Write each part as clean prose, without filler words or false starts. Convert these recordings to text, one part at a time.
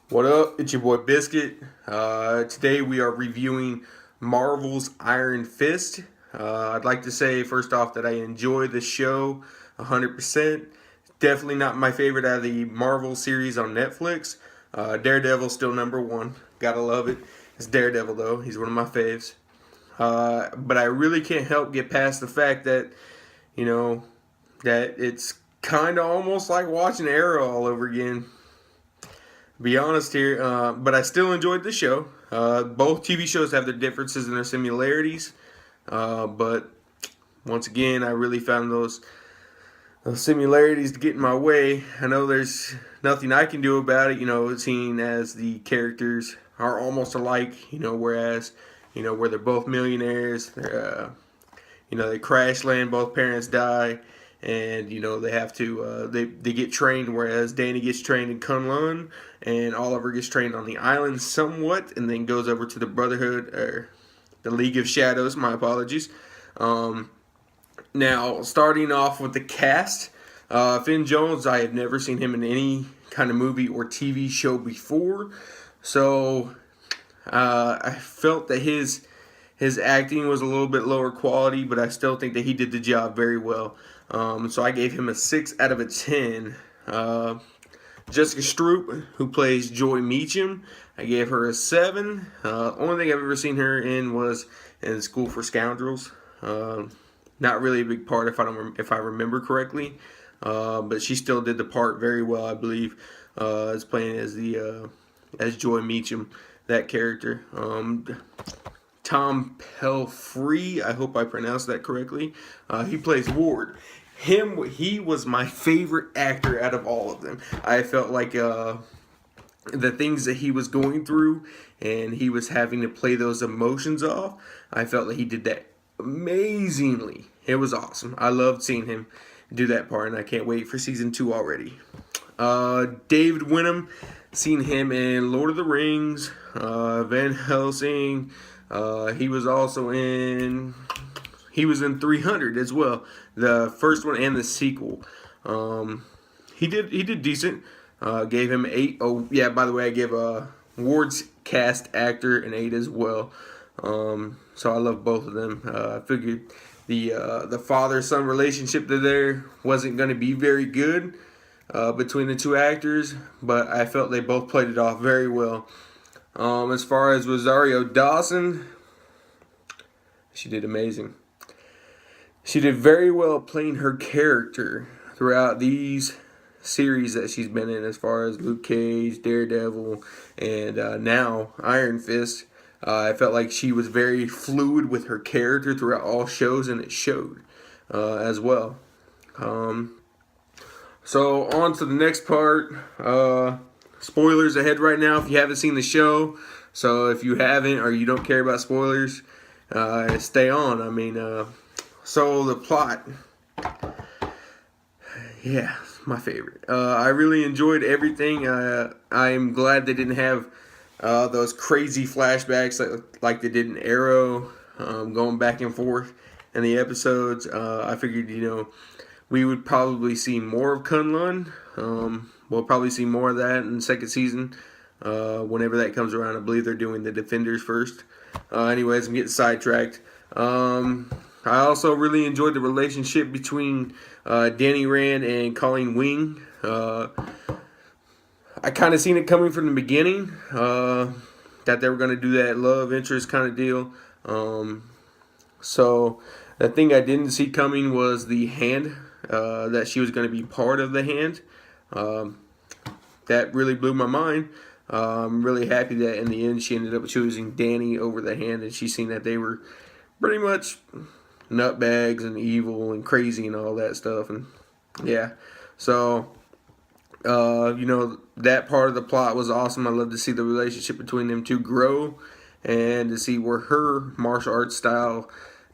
What up? It's your boy Biscuit. Today we are reviewing Marvel's Iron Fist. I'd like to say first off that I enjoy the show 100%. Definitely not my favorite out of the Marvel series on Netflix. Daredevil's still number one. Gotta love it. It's Daredevil though. He's one of my faves. But I really can't help get past the fact that, you know, that it's kind of almost like watching Arrow all over again. Be honest here, but I still enjoyed the show. Both TV shows have their differences and their similarities, but once again, I really found those similarities to get in my way. I know there's nothing I can do about it, seeing as the characters are almost alike, whereas, where they're both millionaires, they crash land, both parents die, and they have to they get trained, whereas Danny gets trained in Kunlun and Oliver gets trained on the island somewhat, and then goes over to the Brotherhood or the League of Shadows. My apologies. Now, starting off with the cast, Finn Jones, I have never seen him in any kind of movie or TV show before, so I felt that his acting was a little bit lower quality, but I still think that he did the job very well. So I gave him a 6 out of a 10. Jessica Stroup, who plays Joy Meacham, I gave her a 7. Only thing I've ever seen her in was in School for Scoundrels. Not really a big part if I remember correctly, but she still did the part very well, I believe, as playing as Joy Meacham, that character. Tom Pelfrey, I hope I pronounced that correctly. He plays Ward. He was my favorite actor out of all of them. I felt like the things that he was going through and he was having to play those emotions off, I felt that he did that amazingly. It was awesome. I loved seeing him do that part, and I can't wait for season 2 already. David Wenham, seen him in Lord of the Rings, Van Helsing. He was also in 300 as well, the first one and the sequel. He did decent. Gave him 8. Oh yeah, by the way, I gave Ward's cast actor an 8 as well. So I love both of them. I figured the father-son relationship there wasn't going to be very good between the two actors, but I felt they both played it off very well. As far as Rosario Dawson, she did amazing. She did very well playing her character throughout these series that she's been in, as far as Luke Cage, Daredevil, and now Iron Fist. I felt like she was very fluid with her character throughout all shows, and it showed as well. So on to the next part. Spoilers ahead right now if you haven't seen the show. So if you haven't or you don't care about spoilers, stay on. So the plot, yeah, my favorite. I really enjoyed everything. I'm glad they didn't have those crazy flashbacks like they did in Arrow, going back and forth in the episodes. I figured, we would probably see more of Kunlun. We'll probably see more of that in the second season, whenever that comes around. I believe they're doing the Defenders first. Anyways, I'm getting sidetracked. I also really enjoyed the relationship between Danny Rand and Colleen Wing. I kind of seen it coming from the beginning, that they were going to do that love interest kind of deal. So the thing I didn't see coming was the hand, that she was going to be part of the hand. That really blew my mind. I'm really happy that in the end she ended up choosing Danny over the hand, and she seen that they were pretty much nutbags and evil and crazy and all that stuff. And yeah, so that part of the plot was awesome. I love to see the relationship between them two grow, and to see where her martial arts style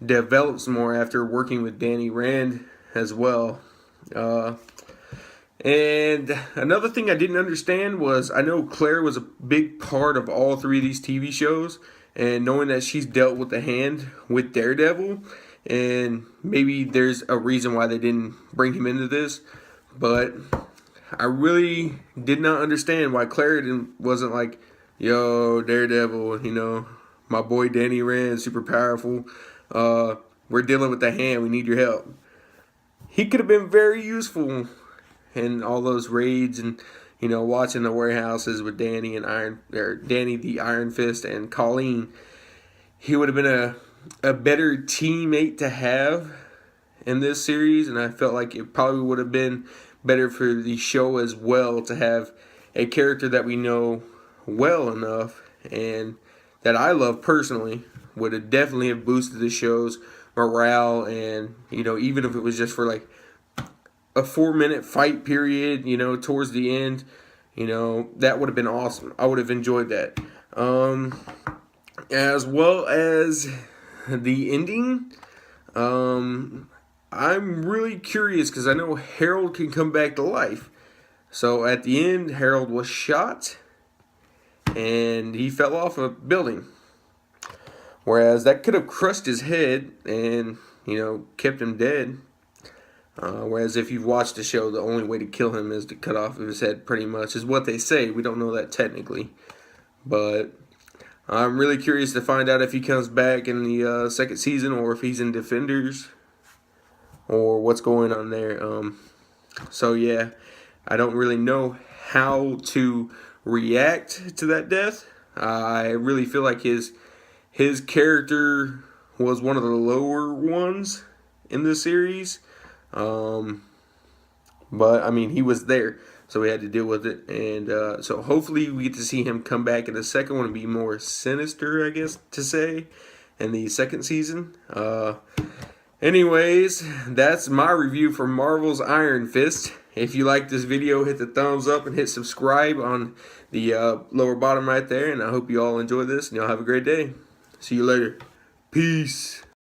develops more after working with Danny Rand as well. And another thing I didn't understand was, I know Claire was a big part of all 3 of these TV shows, and knowing that she's dealt with the hand with Daredevil, and maybe there's a reason why they didn't bring him into this, but I really did not understand why Clarendon wasn't like, yo, Daredevil, you know, my boy Danny Rand, super powerful. We're dealing with the Hand. We need your help. He could have been very useful in all those raids and, you know, watching the warehouses with Danny and Danny the Iron Fist and Colleen. He would have been a better teammate to have in this series, and I felt like it probably would have been better for the show as well to have a character that we know well enough and that I love personally. Would have definitely have boosted the show's morale, and, you know, even if it was just for like a 4-minute fight period, you know, towards the end, you know, that would have been awesome. I would have enjoyed that. As well as the ending, I'm really curious because I know Harold can come back to life. So at the end, Harold was shot and he fell off a building. Whereas that could have crushed his head and, you know, kept him dead. Whereas if you've watched the show, the only way to kill him is to cut off his head, pretty much, is what they say. We don't know that technically. But I'm really curious to find out if he comes back in the second season or if he's in Defenders or what's going on there. So, yeah, I don't really know how to react to that death. I really feel like his character was one of the lower ones in the series. But, I mean, he was there, so we had to deal with it. And so hopefully we get to see him come back in the second one and be more sinister, I guess, to say, in the second season. Anyways, that's my review for Marvel's Iron Fist. If you like this video, hit the thumbs up and hit subscribe on the lower bottom right there. And I hope you all enjoy this, and y'all have a great day. See you later. Peace.